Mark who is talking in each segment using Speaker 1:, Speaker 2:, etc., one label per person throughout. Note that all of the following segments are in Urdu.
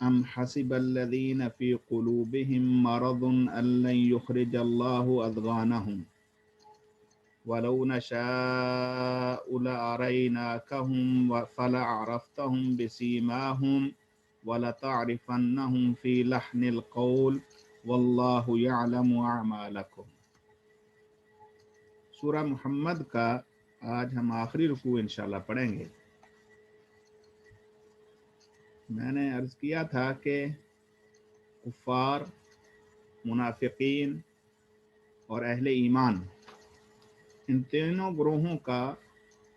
Speaker 1: ام حسب الذین فی قلوبہم مرض ان لن یخرج اللہ اضغانہم ولو نشاء لأریناکہم فلعرفتہم بسیماہم وَلَتَعْرِفَنَّهُمْ فِي لَحْنِ الْقَوْلِ وَاللَّهُ يَعْلَمُ أَعْمَالَكُمْ۔ سورہ محمد کا آج ہم آخری رکوع انشاءاللہ پڑھیں گے۔ میں نے عرض کیا تھا کہ کفار، منافقین اور اہل ایمان، ان تینوں گروہوں کا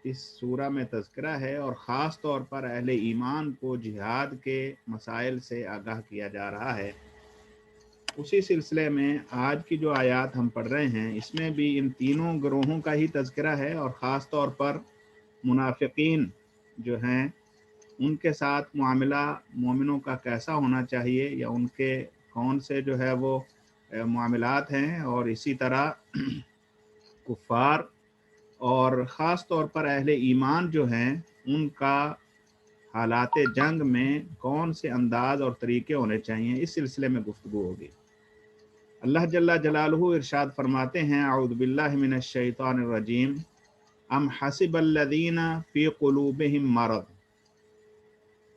Speaker 1: اس سورہ میں تذکرہ ہے، اور خاص طور پر اہل ایمان کو جہاد کے مسائل سے آگاہ کیا جا رہا ہے۔ اسی سلسلے میں آج کی جو آیات ہم پڑھ رہے ہیں اس میں بھی ان تینوں گروہوں کا ہی تذکرہ ہے، اور خاص طور پر منافقین جو ہیں ان کے ساتھ معاملہ مومنوں کا کیسا ہونا چاہیے، یا ان کے کون سے جو ہے وہ معاملات ہیں، اور اسی طرح کفار اور خاص طور پر اہل ایمان جو ہیں ان کا حالات جنگ میں کون سے انداز اور طریقے ہونے چاہیے، اس سلسلے میں گفتگو ہوگی۔ اللہ جل جلالہ ارشاد فرماتے ہیں، اعوذ باللہ من الشیطان الرجیم، ام حسب الذین فی قلوبہم مرض،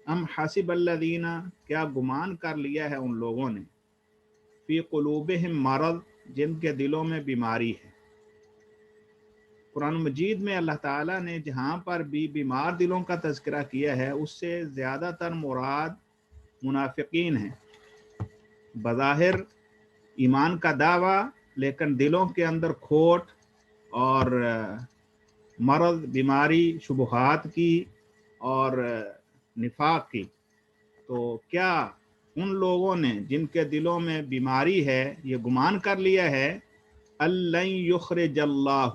Speaker 1: ام حسب الذین، کیا گمان کر لیا ہے ان لوگوں نے، فی قلوبہم مرض، جن کے دلوں میں بیماری ہے۔ قرآن مجید میں اللہ تعالیٰ نے جہاں پر بھی بیمار دلوں کا تذکرہ کیا ہے اس سے زیادہ تر مراد منافقین ہیں۔ بظاہر ایمان کا دعویٰ، لیکن دلوں کے اندر کھوٹ اور مرض، بیماری، شبہات کی اور نفاق کی۔ تو کیا ان لوگوں نے جن کے دلوں میں بیماری ہے یہ گمان کر لیا ہے الَّن یخرج اللہ،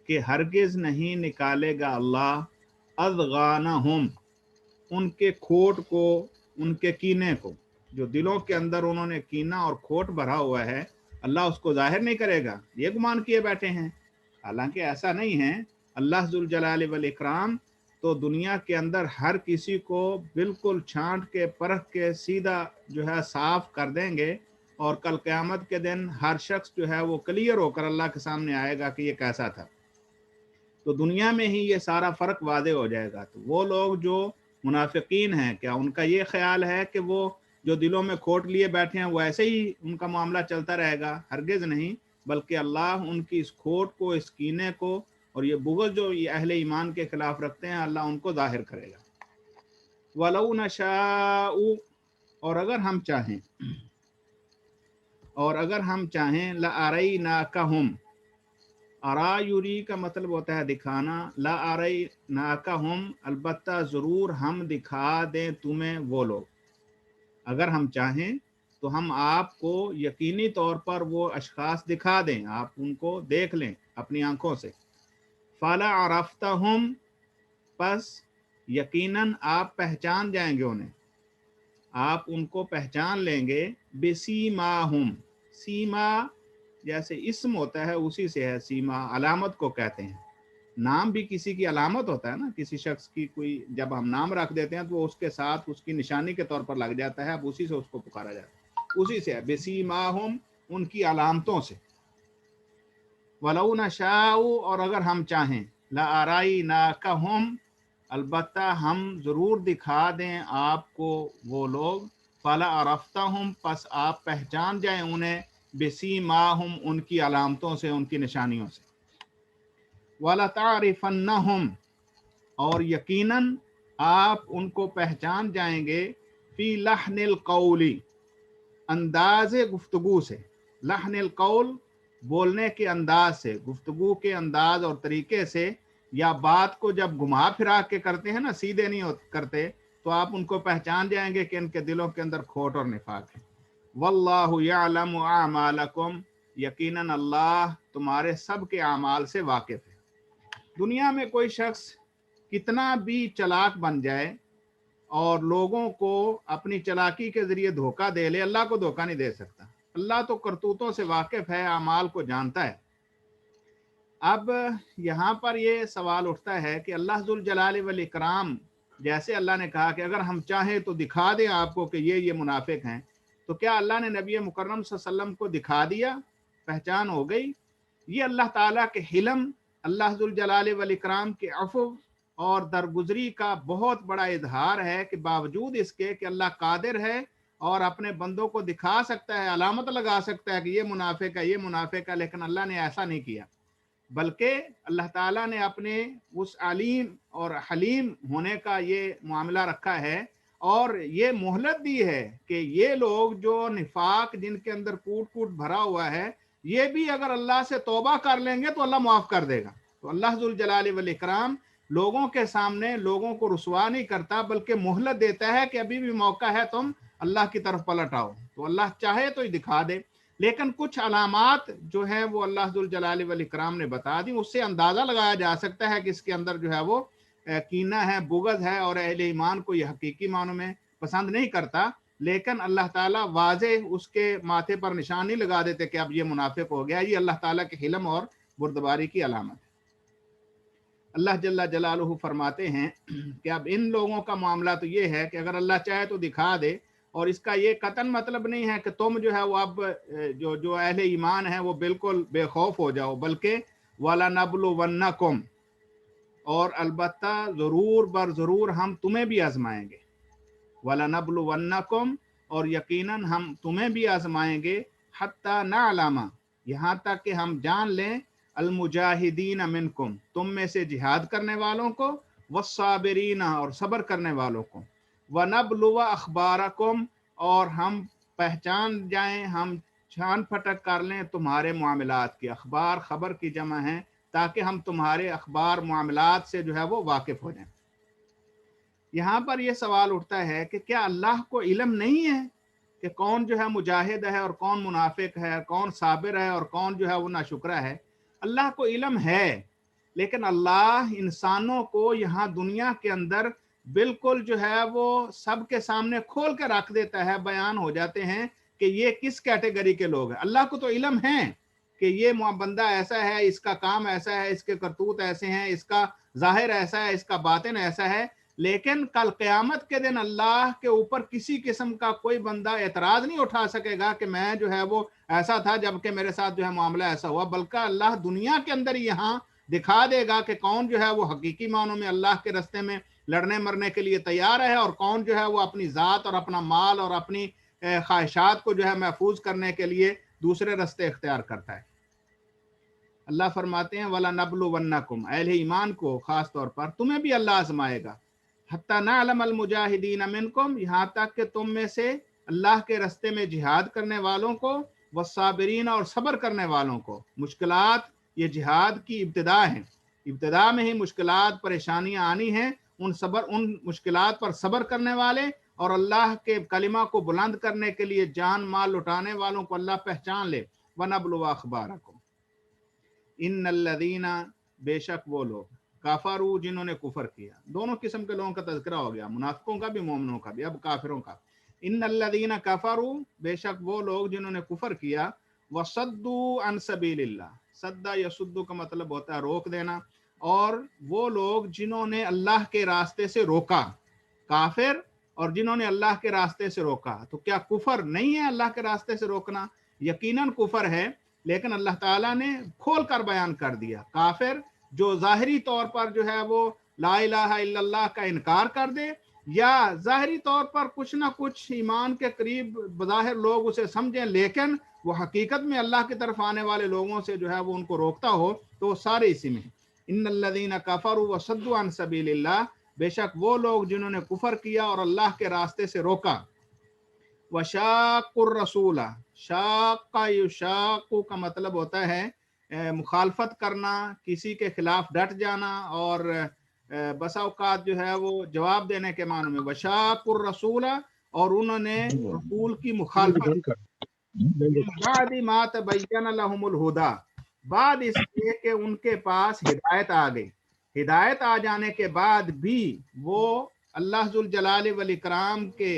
Speaker 1: کہ ہرگز نہیں نکالے گا اللہ اضغانہم، ان کے کھوٹ کو، ان کے کینے کو، جو دلوں کے اندر انہوں نے کینہ اور کھوٹ بھرا ہوا ہے اللہ اس کو ظاہر نہیں کرے گا، یہ گمان کیے بیٹھے ہیں۔ حالانکہ ایسا نہیں ہے، اللہ ذوالجلال والاکرام تو دنیا کے اندر ہر کسی کو بالکل چھانٹ کے پرکھ کے سیدھا جو ہے صاف کر دیں گے، اور کل قیامت کے دن ہر شخص جو ہے وہ کلیئر ہو کر اللہ کے سامنے آئے گا کہ یہ کیسا تھا۔ تو دنیا میں ہی یہ سارا فرق واضح ہو جائے گا۔ تو وہ لوگ جو منافقین ہیں، کیا ان کا یہ خیال ہے کہ وہ جو دلوں میں کھوٹ لیے بیٹھے ہیں وہ ایسے ہی ان کا معاملہ چلتا رہے گا؟ ہرگز نہیں، بلکہ اللہ ان کی اس کھوٹ کو، اس کینے کو اور یہ بغض جو یہ اہل ایمان کے خلاف رکھتے ہیں اللہ ان کو ظاہر کرے گا۔ وَلَوْ نَشَاءُ، اور اگر ہم چاہیں لَأَرَيْنَاكَهُمْ، ارا یوری کا مطلب ہوتا ہے دکھانا، لا اریناکہم، البتہ ضرور ہم دکھا دیں تمہیں وہ لوگ۔ اگر ہم چاہیں تو ہم آپ کو یقینی طور پر وہ اشخاص دکھا دیں، آپ ان کو دیکھ لیں اپنی آنکھوں سے۔ فَلَا عَرَفْتَهُمْ، پس یقیناً آپ پہچان جائیں گے انہیں، آپ ان کو پہچان لیں گے۔ بِسِیمَاهُمْ، سیما جیسے اسم ہوتا ہے اسی سے ہے، سیما علامت کو کہتے ہیں۔ نام بھی کسی کی علامت ہوتا ہے نا، کسی شخص کی کوئی جب ہم نام رکھ دیتے ہیں تو وہ اس کے ساتھ اس کی نشانی کے طور پر لگ جاتا ہے، اب اسی سے اس کو پکارا جاتا ہے، اسی سے ہے بِسِیمَاهُمْ، ان کی علامتوں سے۔ وَلَوْ نَشَاءُ، اور اگر ہم چاہیں، لَأَرَيْنَاكَهُمْ، البتہ ہم ضرور دکھا دیں آپ کو وہ لوگ۔ فَلَعَرَفْتَهُمْ، پس آپ پہچان جائیں انہیں، بِسِیمَاهُمْ، ان کی علامتوں سے، ان کی نشانیوں سے۔ وَلَتَعْرِفَنَّهُمْ، اور یقیناً آپ ان کو پہچان جائیں گے، فی لحن القول، انداز گفتگو سے۔ لحن القول، بولنے کے انداز سے، گفتگو کے انداز اور طریقے سے، یا بات کو جب گھما پھرا کے کرتے ہیں نا، سیدھے نہیں کرتے، تو آپ ان کو پہچان جائیں گے کہ ان کے دلوں کے اندر کھوٹ اور نفاق ہے۔ واللہ یعلم اعمالکم، یقیناً اللہ تمہارے سب کے اعمال سے واقف ہے۔ دنیا میں کوئی شخص کتنا بھی چلاک بن جائے اور لوگوں کو اپنی چلاکی کے ذریعے دھوکہ دے لے، اللہ کو دھوکہ نہیں دے سکتا۔ اللہ تو کرتوتوں سے واقف ہے، اعمال کو جانتا ہے۔ اب یہاں پر یہ سوال اٹھتا ہے کہ اللہ ذوالجلال والاکرام جیسے اللہ نے کہا کہ اگر ہم چاہیں تو دکھا دیں آپ کو کہ یہ منافق ہیں، تو کیا اللہ نے نبی مکرم صلی اللہ علیہ وسلم کو دکھا دیا؟ پہچان ہو گئی؟ یہ اللہ تعالیٰ کے حلم، اللہ ذوالجلال والاکرام کے عفو اور درگزری کا بہت بڑا اظہار ہے کہ باوجود اس کے کہ اللہ قادر ہے اور اپنے بندوں کو دکھا سکتا ہے، علامت لگا سکتا ہے کہ یہ منافق ہے، یہ منافق ہے، لیکن اللہ نے ایسا نہیں کیا، بلکہ اللہ تعالیٰ نے اپنے اس علیم اور حلیم ہونے کا یہ معاملہ رکھا ہے اور یہ مہلت دی ہے کہ یہ لوگ جو نفاق جن کے اندر کوٹ کوٹ بھرا ہوا ہے، یہ بھی اگر اللہ سے توبہ کر لیں گے تو اللہ معاف کر دے گا۔ تو اللہ ذوالجلال والاکرام لوگوں کے سامنے لوگوں کو رسوا نہیں کرتا، بلکہ مہلت دیتا ہے کہ ابھی بھی موقع ہے، تم اللہ کی طرف پلٹ آؤ۔ تو اللہ چاہے تو دکھا دے، لیکن کچھ علامات جو ہیں وہ اللہ ذوالجلال والاکرام نے بتا دی، اس سے اندازہ لگایا جا سکتا ہے کہ اس کے اندر جو ہے وہ کینہ ہے، بغض ہے، اور اہل ایمان کو یہ حقیقی معنوں میں پسند نہیں کرتا، لیکن اللہ تعالیٰ واضح اس کے ماتھے پر نشان نہیں لگا دیتے کہ اب یہ منافق ہو گیا۔ یہ اللہ تعالیٰ کے حلم اور بردباری کی علامت ہے۔ اللہ جل جلالہ فرماتے ہیں کہ اب ان لوگوں کا معاملہ تو یہ ہے کہ اگر اللہ چاہے تو دکھا دے، اور اس کا یہ قطعاً مطلب نہیں ہے کہ تم جو ہے وہ اب جو اہل ایمان ہیں وہ بالکل بے خوف ہو جاؤ، بلکہ وَلَنَبْلُوَنَّكُمْ، اور البتہ ضرور بر ضرور ہم تمہیں بھی آزمائیں گے، وَلَنَبْلُوَنَّكُمْ، اور یقیناً ہم تمہیں بھی آزمائیں گے، حَتَّى نَعْلَمَ، یہاں تک کہ ہم جان لیں، المجاہدین منکم، تم میں سے جہاد کرنے والوں کو، والصابرین، اور صبر کرنے والوں کو، وَنَبْلُوَ أَخْبَارَكُمْ، اور ہم پہچان جائیں، ہم چھان پھٹک کر لیں تمہارے معاملات کی۔ اخبار خبر کی جمع ہیں، تاکہ ہم تمہارے اخبار معاملات سے جو ہے وہ واقف ہو جائیں۔ یہاں پر یہ سوال اٹھتا ہے کہ کیا اللہ کو علم نہیں ہے کہ کون جو ہے مجاہد ہے اور کون منافق ہے، کون صابر ہے اور کون جو ہے وہ ناشکرا ہے؟ اللہ کو علم ہے، لیکن اللہ انسانوں کو یہاں دنیا کے اندر بالکل جو ہے وہ سب کے سامنے کھول کے رکھ دیتا ہے، بیان ہو جاتے ہیں کہ یہ کس کیٹیگری کے لوگ ہیں۔ اللہ کو تو علم ہے کہ یہ بندہ ایسا ہے، اس کا کام ایسا ہے، اس کے کرتوت ایسے ہیں، اس کا ظاہر ایسا ہے، اس کا باطن ایسا ہے، لیکن کل قیامت کے دن اللہ کے اوپر کسی قسم کا کوئی بندہ اعتراض نہیں اٹھا سکے گا کہ میں جو ہے وہ ایسا تھا جبکہ میرے ساتھ جو ہے معاملہ ایسا ہوا، بلکہ اللہ دنیا کے اندر یہاں دکھا دے گا کہ کون جو ہے وہ حقیقی معنوں میں اللہ کے راستے میں لڑنے مرنے کے لیے تیار ہے، اور کون جو ہے وہ اپنی ذات اور اپنا مال اور اپنی خواہشات کو جو ہے محفوظ کرنے کے لیے دوسرے راستے اختیار کرتا ہے۔ اللہ فرماتے ہیں وَلَنَبْلُوَنَّكُمْ، اہل ایمان کو خاص طور پر تمہیں بھی اللہ آزمائے گا، حَتَّى نَعْلَمَ الْمُجَاهِدِينَ مِنْكُمْ، یہاں تک کہ تم میں سے اللہ کے راستے میں جہاد کرنے والوں کو، والصابرین، اور صبر کرنے والوں کو۔ مشکلات یہ جہاد کی ابتدا ہیں، ابتدا میں ہی مشکلات پریشانیاں آنی ہیں، ان مشکلات پر صبر کرنے والے اور اللہ کے کلمہ کو بلند کرنے کے لیے جان مال لٹانے والوں کو اللہ پہچان لے۔ وَنَبْلُوَ أَخْبَارَكُمْ، ان الذین، بے شک وہ لوگ، کافروا، جنہوں نے کفر کیا۔ دونوں قسم کے لوگوں کا تذکرہ ہو گیا، منافقوں کا بھی، مومنوں کا بھی، اب کافروں کا۔ ان الذین کفروا، بے شک وہ لوگ جنہوں نے کفر کیا، وصدوا عن سبیل اللہ، صدا یصد کا مطلب ہوتا ہے روک دینا، اور وہ لوگ جنہوں نے اللہ کے راستے سے روکا، کافر اور جنہوں نے اللہ کے راستے سے روکا۔ تو کیا کفر نہیں ہے اللہ کے راستے سے روکنا؟ یقیناً کفر ہے، لیکن اللہ تعالیٰ نے کھول کر بیان کر دیا۔ کافر جو ظاہری طور پر جو ہے وہ لا الہ الا اللہ کا انکار کر دے، یا ظاہری طور پر کچھ نہ کچھ ایمان کے قریب بظاہر لوگ اسے سمجھیں، لیکن وہ حقیقت میں اللہ کی طرف آنے والے لوگوں سے جو ہے وہ ان کو روکتا ہو، تو وہ سارے اسی میں۔ ان الذین کفروا وصدوا عن سبیل اللہ، بے شک وہ لوگ جنہوں نے کفر کیا اور اللہ کے راستے سے روکا۔ وشاق الرسول، شاق یشاق کا مطلب ہوتا ہے مخالفت کرنا، کسی کے خلاف ڈٹ جانا، اور بسا اوقات جو ہے وہ جواب دینے کے معنی میں۔ وشاق الرسول، اور انہوں نے رسول کی مخالفت، بعد ما تبین لهم الہدی، بعد اس کے کہ ان کے پاس ہدایت آ گئی۔ ہدایت آ جانے کے بعد بھی وہ اللہ ذوالجلال والاکرام کے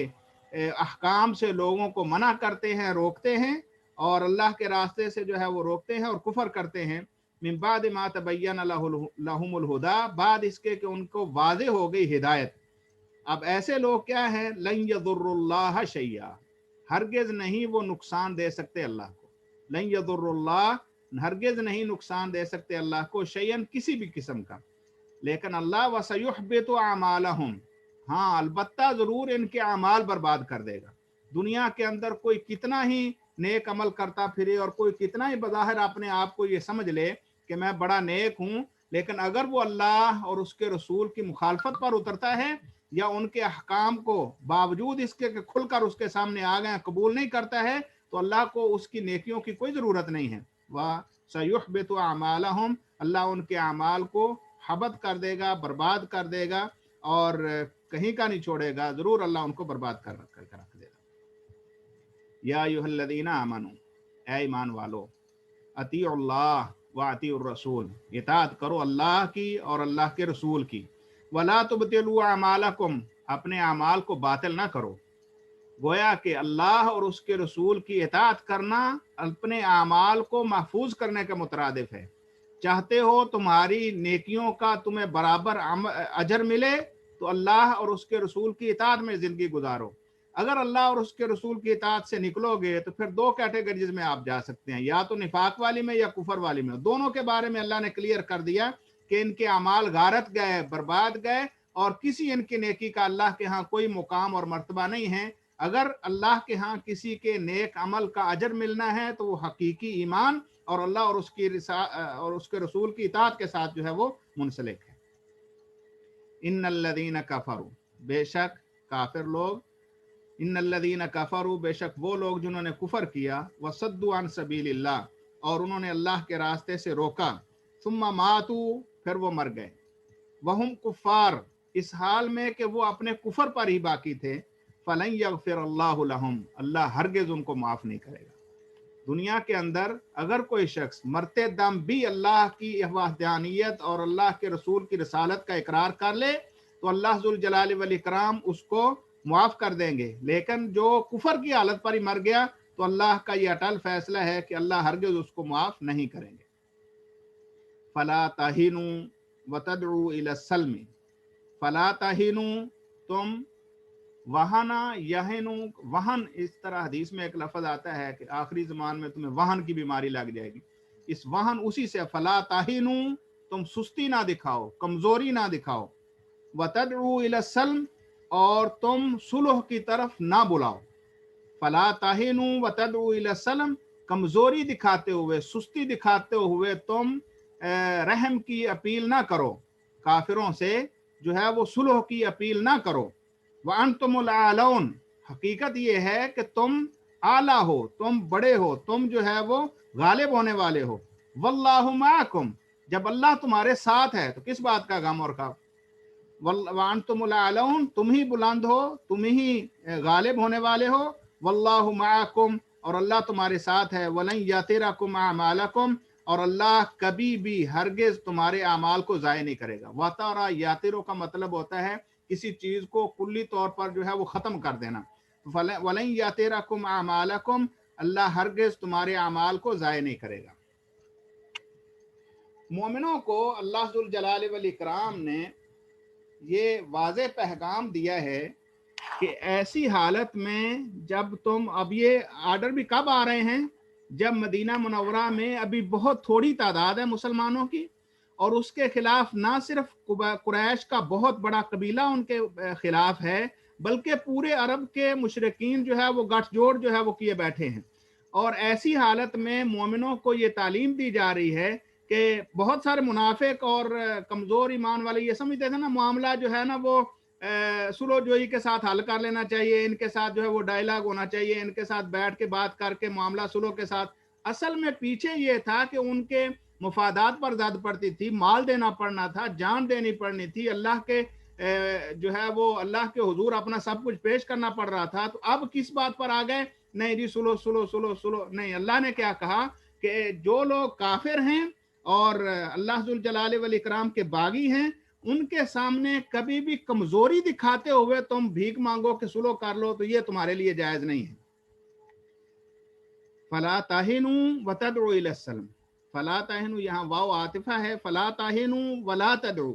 Speaker 1: احکام سے لوگوں کو منع کرتے ہیں، روکتے ہیں، اور اللہ کے راستے سے جو ہے وہ روکتے ہیں اور کفر کرتے ہیں۔ من بعد ما تبین لهم الہدی، بعد اس کے کہ ان کو واضح ہو گئی ہدایت۔ اب ایسے لوگ کیا ہیں، لن یضروا شیئا، ہرگز نہیں وہ نقصان دے سکتے اللہ کو، لن یضروا، ہرگز نہیں نقصان دے سکتے اللہ کو، شیئن کسی بھی قسم کا، لیکن اللہ وسیحبط اعمالہم، ہاں البتہ ضرور ان کے اعمال برباد کر دے گا۔ دنیا کے اندر کوئی کتنا ہی نیک عمل کرتا پھرے اور کوئی کتنا ہی بظاہر اپنے آپ کو یہ سمجھ لے کہ میں بڑا نیک ہوں، لیکن اگر وہ اللہ اور اس کے رسول کی مخالفت پر اترتا ہے یا ان کے احکام کو باوجود اس کے کہ کھل کر اس کے سامنے آ گئے قبول نہیں کرتا ہے، تو اللہ کو اس کی نیکیوں کی کوئی ضرورت نہیں ہے۔ وَسَيُحْبِطُ أَعْمَالَهُمْ، اللہ ان کے اعمال کو حبط کر دے گا، برباد کر دے گا، اور کہیں کا نہیں چھوڑے گا، ضرور اللہ ان کو برباد کر رکھ دے گا۔ یا ایھا الذین آمنوا، اے ایمان والو، اطیعوا اللہ واطیعوا الرسول، اطاعت کرو اللہ کی اور اللہ کے رسول کی، ولا تبطلوا اعمالکم، اپنے اعمال کو باطل نہ کرو۔ گویا کہ اللہ اور اس کے رسول کی اطاعت کرنا اپنے اعمال کو محفوظ کرنے کے مترادف ہے۔ چاہتے ہو تمہاری نیکیوں کا تمہیں برابر اجر ملے تو اللہ اور اس کے رسول کی اطاعت میں زندگی گزارو۔ اگر اللہ اور اس کے رسول کی اطاعت سے نکلو گے تو پھر دو کیٹیگریز میں آپ جا سکتے ہیں، یا تو نفاق والی میں یا کفر والی میں۔ دونوں کے بارے میں اللہ نے کلیئر کر دیا کہ ان کے اعمال غارت گئے، برباد گئے، اور کسی ان کی نیکی کا اللہ کے ہاں کوئی مقام اور مرتبہ نہیں ہے۔ اگر اللہ کے ہاں کسی کے نیک عمل کا اجر ملنا ہے تو وہ حقیقی ایمان اور اللہ اور اس کے رسول کی اطاعت کے ساتھ جو ہے وہ منسلک ہے۔ ان الذین کفروا، بے شک کافر لوگ، ان الذین کفروا، بے شک وہ لوگ جنہوں نے کفر کیا، وصدوا عن سبیل اللہ، اور انہوں نے اللہ کے راستے سے روکا، ثم ماتوا، پھر وہ مر گئے، وہم کفار، اس حال میں کہ وہ اپنے کفر پر ہی باقی تھے، فلن یغفر اللہ لہم، اللہ ہرگز ان کو معاف نہیں کرے گا۔ دنیا کے اندر اگر کوئی شخص مرتے دم بھی اللہ کی وحدانیت اور اللہ کے رسول کی رسالت کا اقرار کر لے تو اللہ ذوالجلال والاکرام اس کو معاف کر دیں گے، لیکن جو کفر کی حالت پر ہی مر گیا تو اللہ کا یہ اٹل فیصلہ ہے کہ اللہ ہرگز اس کو معاف نہیں کریں گے۔ فلا تہینوا وتدعوا الی السلم، فلا تہینوا، تم وہنا یہنو، وہن، اس طرح حدیث میں ایک لفظ آتا ہے کہ آخری زمان میں تمہیں وہن کی بیماری لگ جائے گی، اس وہن اسی سے، فلا تہینو، تم سستی نہ دکھاؤ، کمزوری نہ دکھاؤ، وتدعوا الی السلم، اور تم صلح کی طرف نہ بلاؤ، فلا تہینوا وتدعوا الی السلم، کمزوری دکھاتے ہوئے، سستی دکھاتے ہوئے تم رحم کی اپیل نہ کرو، کافروں سے جو ہے وہ صلح کی اپیل نہ کرو، وَأَنْتُمُ الْأَعْلَوْنَ، حقیقت یہ ہے کہ تم اعلیٰ ہو، تم بڑے ہو، تم جو ہے وہ غالب ہونے والے ہو، وَاللَّهُ مَعَكُمْ، جب اللہ تمہارے ساتھ ہے تو کس بات کا غم اور خوف، وَأَنْتُمُ الْأَعْلَوْنَ، تم ہی بلند ہو، تم ہی غالب ہونے والے ہو، وَاللَّهُ مَعَكُمْ، اور اللہ تمہارے ساتھ ہے، وَلَنْ يَتِرَكُمْ أَعْمَالَكُمْ، اور اللہ کبھی بھی ہرگز تمہارے اعمال کو ضائع نہیں کرے گا۔ وَتَرَا، یاترو کا مطلب ہوتا ہے کسی چیز کو کلی طور پر جو ہے وہ ختم کر دینا، وَلَنْ يَتِرَكُمْ أَعْمَالَكُمْ، اللہ ہرگز تمہارے اعمال کو ضائع نہیں کرے گا۔ مومنوں کو اللہ ذوالجلال والاکرام نے یہ واضح پیغام دیا ہے کہ ایسی حالت میں جب تم، اب یہ آرڈر بھی کب آ رہے ہیں، جب مدینہ منورہ میں ابھی بہت تھوڑی تعداد ہے مسلمانوں کی، اور اس کے خلاف نہ صرف قریش کا بہت بڑا قبیلہ ان کے خلاف ہے، بلکہ پورے عرب کے مشرکین جو ہے وہ گٹھ جوڑ جو ہے وہ کیے بیٹھے ہیں، اور ایسی حالت میں مومنوں کو یہ تعلیم دی جا رہی ہے کہ بہت سارے منافق اور کمزور ایمان والے یہ سمجھتے تھے نا معاملہ جو ہے نا وہ سلو جوئی کے ساتھ حل کر لینا چاہیے، ان کے ساتھ جو ہے وہ ڈائلاگ ہونا چاہیے، ان کے ساتھ بیٹھ کے بات کر کے معاملہ سلو کے ساتھ۔ اصل میں پیچھے یہ تھا کہ ان کے مفادات پر زد پڑتی تھی، مال دینا پڑنا تھا، جان دینی پڑنی تھی، اللہ کے جو ہے وہ اللہ کے حضور اپنا سب کچھ پیش کرنا پڑ رہا تھا۔ تو اب کس بات پر آ گئے؟ نہیں جی سلو سلو سلو سلو نہیں، اللہ نے کیا کہا کہ جو لوگ کافر ہیں اور اللہ ذوالجلال والاکرام کے باغی ہیں، ان کے سامنے کبھی بھی کمزوری دکھاتے ہوئے تم بھیک مانگو کہ سلو کر لو، تو یہ تمہارے لیے جائز نہیں ہے۔ فلا تہینوا وتدعوا الی السلم، فلا تہینوا، یہاں واو عاطفہ ہے، فلا تہینوا ولا تدعوا،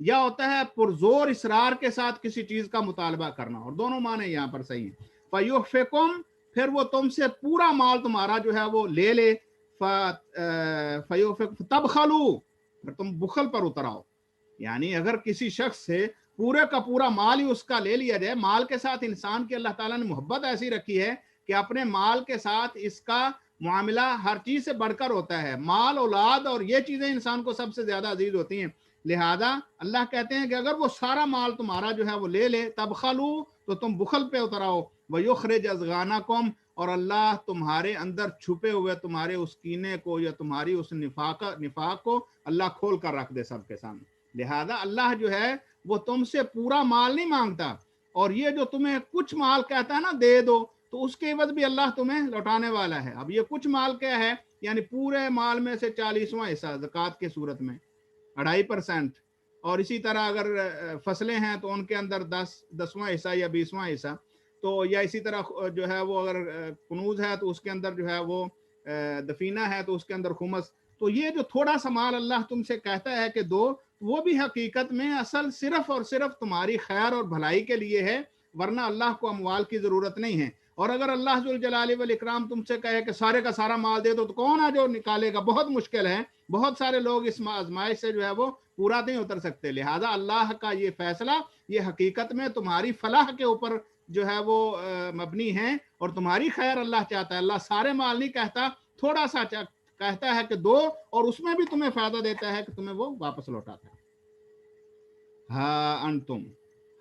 Speaker 1: یا ہوتا ہے پرزور اصرار کے ساتھ کسی چیز کا مطالبہ کرنا، اور دونوں معنی یہاں پر صحیح ہیں۔ فَيُحْفِكُمْ، پھر وہ تم سے پورا مال تمہارا جو ہے وہ لے لے، فَيُحْفِكُمْ تَبْخَلُوا، پھر تم بخل پر اتر آؤ۔ یعنی اگر کسی شخص سے پورے کا پورا مال ہی اس کا لے لیا جائے، مال کے ساتھ انسان کی اللہ تعالیٰ نے محبت ایسی رکھی ہے کہ اپنے مال کے ساتھ اس کا معاملہ ہر چیز سے بڑھ کر ہوتا ہے، مال، اولاد اور یہ چیزیں انسان کو سب سے زیادہ عزیز ہوتی ہیں۔ لہذا اللہ کہتے ہیں کہ اگر وہ سارا مال تمہارا جو ہے وہ لے لے، تبخلو، تو تم بخل پہ اتر آؤ، وَيُخْرِجْ أَضْغَانَكُمْ، اور اللہ تمہارے اندر چھپے ہوئے تمہارے اس کینے کو یا تمہاری اس نفاق کو اللہ کھول کر رکھ دے سب کے سامنے۔ لہذا اللہ جو ہے وہ تم سے پورا مال نہیں مانگتا، اور یہ جو تمہیں کچھ مال کہتا ہے نا دے دو، تو اس کے عوض بھی اللہ تمہیں لوٹانے والا ہے۔ اب یہ کچھ مال کیا ہے؟ یعنی پورے مال میں سے 40واں حصہ زکوٰۃ کی صورت میں 2.5%، اور اسی طرح اگر فصلیں ہیں تو ان کے اندر 10واں حصہ یا 20واں حصہ، تو یا اسی طرح جو ہے وہ اگر کنوز ہے تو اس کے اندر جو ہے وہ دفینہ ہے تو اس کے اندر خمس۔ تو یہ جو تھوڑا سا مال اللہ تم سے کہتا ہے کہ دو، وہ بھی حقیقت میں اصل صرف اور صرف تمہاری خیر اور بھلائی کے لیے ہے، ورنہ اللہ کو اموال کی ضرورت نہیں ہے۔ اور اگر اللہ ذوالجلال والاکرام تم سے کہے کہ سارے کا سارا مال دے دو، تو کون ہے جو نکالے گا؟ بہت مشکل ہے، بہت سارے لوگ اس آزمائش سے جو ہے وہ پورا نہیں اتر سکتے۔ لہذا اللہ کا یہ فیصلہ یہ حقیقت میں تمہاری فلاح کے اوپر جو ہے وہ مبنی ہے، اور تمہاری خیر اللہ چاہتا ہے۔ اللہ سارے مال نہیں کہتا، تھوڑا سا کہتا ہے کہ دو، اور اس میں بھی تمہیں فائدہ دیتا ہے کہ تمہیں وہ واپس لوٹاتا ہے۔ ہا انتم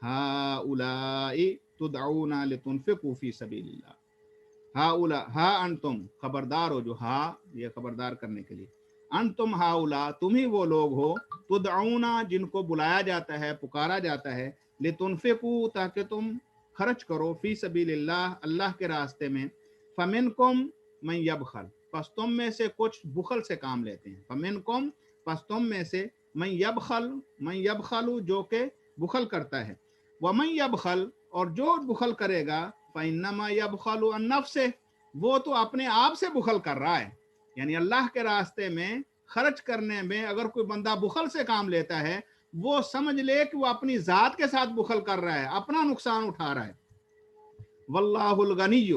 Speaker 1: ہؤلاء تدعون لتنفقوا فی سبیل اللہ، ہا انتم، خبردار ہو، جو ہا یہ خبردار کرنے کے لیے، انتم ہؤلاء، تم ہی وہ لوگ ہو، تدعون، جن کو بلایا جاتا ہے، پکارا جاتا ہے، لتنفقوا، تاکہ تم خرچ کرو، فی سبیل اللہ، اللہ کے راستے میں، فمنکم من یبخل، پس تم میں سے کچھ بخل سے کام لیتے ہیں، فمنکم، پس تم میں سے، من یبخل جو کہ بخل کرتا ہے، ومن یبخل، اور جو بخل کرے گا، فإنما یبخل عن نفسہ، وہ تو اپنے آپ سے بخل کر رہا ہے۔ یعنی اللہ کے راستے میں خرچ کرنے میں اگر کوئی بندہ بخل سے کام لیتا ہے، وہ سمجھ لے کہ وہ اپنی ذات کے ساتھ بخل کر رہا ہے، اپنا نقصان اٹھا رہا ہے۔ واللہ الغنی،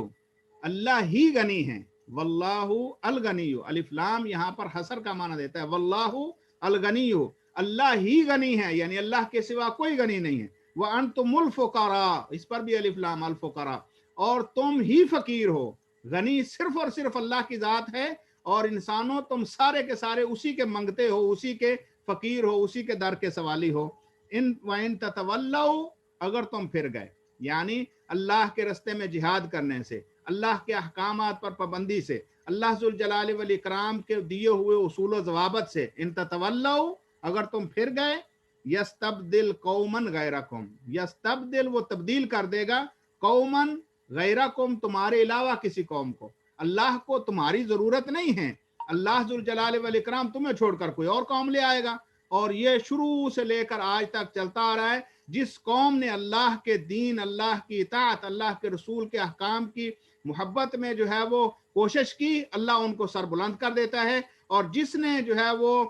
Speaker 1: اللہ ہی غنی ہے، واللہ الغنی، الف لام یہاں پر حصر کا معنی دیتا ہے، واللہ الغنی، اللہ ہی غنی ہے، یعنی اللہ کے سوا کوئی غنی نہیں ہے۔ وانتم الفقراء، اس پر بھی الف لام، الفقراء، اور تم ہی فقیر ہو۔ غنی صرف اور صرف اللہ کی ذات ہے، اور انسانوں تم سارے کے سارے اسی کے منگتے ہو، اسی کے فقیر ہو، اسی کے در کے سوالی ہو۔ ان وَإِن تَتَوَلَّوْا، اگر تم پھر گئے، یعنی اللہ کے رستے میں جہاد کرنے سے، اللہ کے احکامات پر پابندی سے، اللہ ذوالجلال والاکرام کے دیے ہوئے اصول و ضوابط سے، ان تتولوا، اگر تم پھر گئے، یستبدل قوما غیرکم، یستبدل، وہ تبدیل کر دے گا، قوما غیرکم، تمہارے علاوہ کسی قوم کو۔ اللہ کو تمہاری ضرورت نہیں ہے، اللہ ذوالجلال والاکرام تمہیں چھوڑ کر کوئی اور قوم لے آئے گا، اور یہ شروع سے لے کر آج تک چلتا آ رہا ہے۔ جس قوم نے اللہ کے دین، اللہ کی اطاعت، اللہ کے رسول کے احکام کی محبت میں جو ہے وہ کوشش کی، اللہ ان کو سر بلند کر دیتا ہے، اور جس نے جو ہے وہ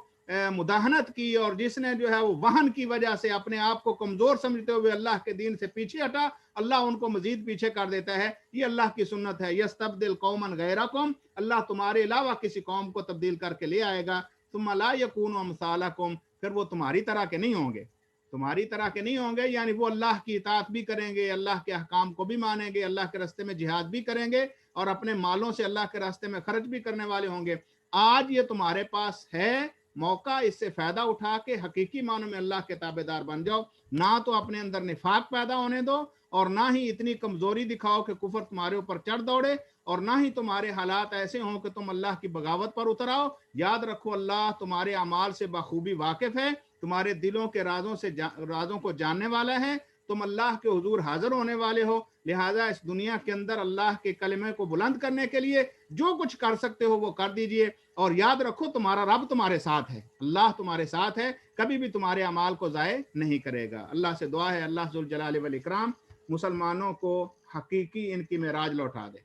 Speaker 1: مداہنت کی، اور جس نے جو ہے وہ وہن کی وجہ سے اپنے آپ کو کمزور سمجھتے ہوئے اللہ کے دین سے پیچھے ہٹا، اللہ ان کو مزید پیچھے کر دیتا ہے۔ یہ اللہ کی سنت ہے، یستبدل قوما غیرکم، اللہ تمہارے علاوہ کسی قوم کو تبدیل کر کے لے آئے گا، ثم لا یکونوا امثالکم، پھر وہ تمہاری طرح کے نہیں ہوں گے، تمہاری طرح کے نہیں ہوں گے، یعنی وہ اللہ کی اطاعت بھی کریں گے، اللہ کے احکام کو بھی مانیں گے، اللہ کے راستے میں جہاد بھی کریں گے، اور اپنے مالوں سے اللہ کے راستے میں خرچ بھی کرنے والے ہوں گے۔ آج یہ تمہارے پاس ہے موقع، اس سے فائدہ اٹھا کے حقیقی معنوں میں اللہ کے تابعدار بن جاؤ، نہ تو اپنے اندر نفاق پیدا ہونے دو، اور نہ ہی اتنی کمزوری دکھاؤ کہ کفر تمہارے اوپر چڑھ دوڑے، اور نہ ہی تمہارے حالات ایسے ہوں کہ تم اللہ کی بغاوت پر اتر آؤ۔ یاد رکھو اللہ تمہارے اعمال سے بخوبی واقف ہے، تمہارے دلوں کے رازوں کو جاننے والا ہے، تم اللہ کے حضور حاضر ہونے والے ہو، لہٰذا اس دنیا کے اندر اللہ کے کلمے کو بلند کرنے کے لیے جو کچھ کر سکتے ہو وہ کر دیجئے، اور یاد رکھو تمہارا رب تمہارے ساتھ ہے، اللہ تمہارے ساتھ ہے، کبھی بھی تمہارے اعمال کو ضائع نہیں کرے گا۔ اللہ سے دعا ہے اللہ ذوالجلال والاکرام مسلمانوں کو حقیقی ان کی معراج لوٹا دے۔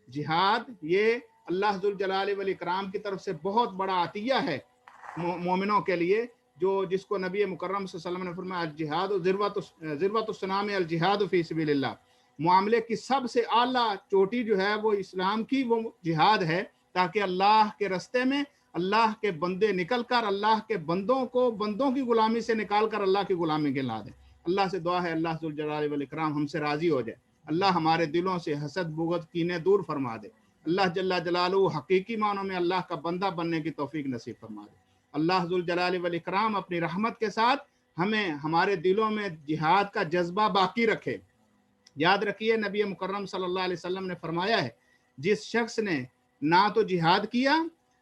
Speaker 1: جہاد یہ اللہ ذوالجلال والاکرام کی طرف سے بہت بڑا عطیہ ہے مومنوں کے لیے، جس کو نبی مکرم صلی اللہ علیہ وسلم نے فرمایا الجہاد ذروۃ السنام الجہاد فی سبیل اللہ، معاملے کی سب سے اعلیٰ چوٹی جو ہے وہ اسلام کی وہ جہاد ہے، تاکہ اللہ کے رستے میں اللہ کے بندے نکل کر اللہ کے بندوں کی غلامی سے نکال کر اللہ کی غلامی کے لا دیں۔ اللہ سے دعا ہے اللہ ذوالجلال والاکرام ہم سے راضی ہو جائے، اللہ ہمارے دلوں سے حسد بغض کینے دور فرما دے، اللہ جل جلالہ حقیقی معنوں میں اللہ کا بندہ بننے کی توفیق نصیب فرما دے۔ اللہ ذوالجلال والاکرام اپنی رحمت کے ساتھ ہمیں ہمارے دلوں میں جہاد کا جذبہ باقی رکھے۔ یاد رکھیے نبی مکرم صلی اللہ علیہ وسلم نے فرمایا ہے، جس شخص نے نہ تو جہاد کیا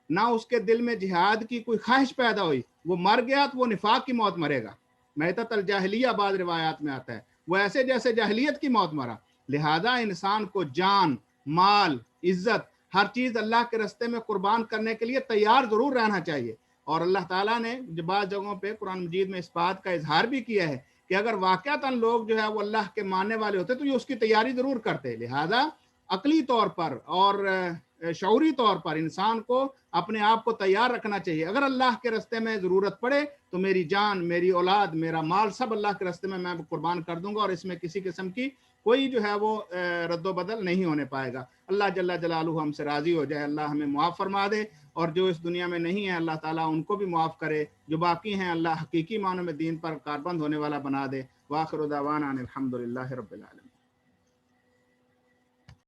Speaker 1: نہ اس کے دل میں جہاد کی کوئی خواہش پیدا ہوئی، وہ مر گیا تو وہ نفاق کی موت مرے گا۔ میتۃ الجاہلیہ بعض روایات میں آتا ہے، وہ ایسے جیسے جاہلیت کی موت مرا۔ لہذا انسان کو جان، مال، عزت، ہر چیز اللہ کے رستے میں قربان کرنے کے لیے تیار ضرور رہنا چاہیے۔ اور اللہ تعالیٰ نے بعض جگہوں پہ قرآن مجید میں اس بات کا اظہار بھی کیا ہے کہ اگر واقعتاً لوگ جو ہے وہ اللہ کے ماننے والے ہوتے تو یہ اس کی تیاری ضرور کرتے۔ لہذا عقلی طور پر اور شعوری طور پر انسان کو اپنے آپ کو تیار رکھنا چاہیے، اگر اللہ کے راستے میں ضرورت پڑے تو میری جان، میری اولاد، میرا مال سب اللہ کے راستے میں قربان کر دوں گا، اور اس میں کسی قسم کی کوئی جو ہے وہ رد و بدل نہیں ہونے پائے گا۔ اللہ جل جلالہ ہم سے راضی ہو جائے، اللہ ہمیں معاف فرما دے، اور جو اس دنیا میں نہیں ہے اللہ تعالیٰ ان کو بھی معاف کرے، جو باقی ہیں اللہ حقیقی معنوں میں دین پر کاربند ہونے والا بنا دے۔ وآخر دعوانا ان الحمد للہ رب العالمین۔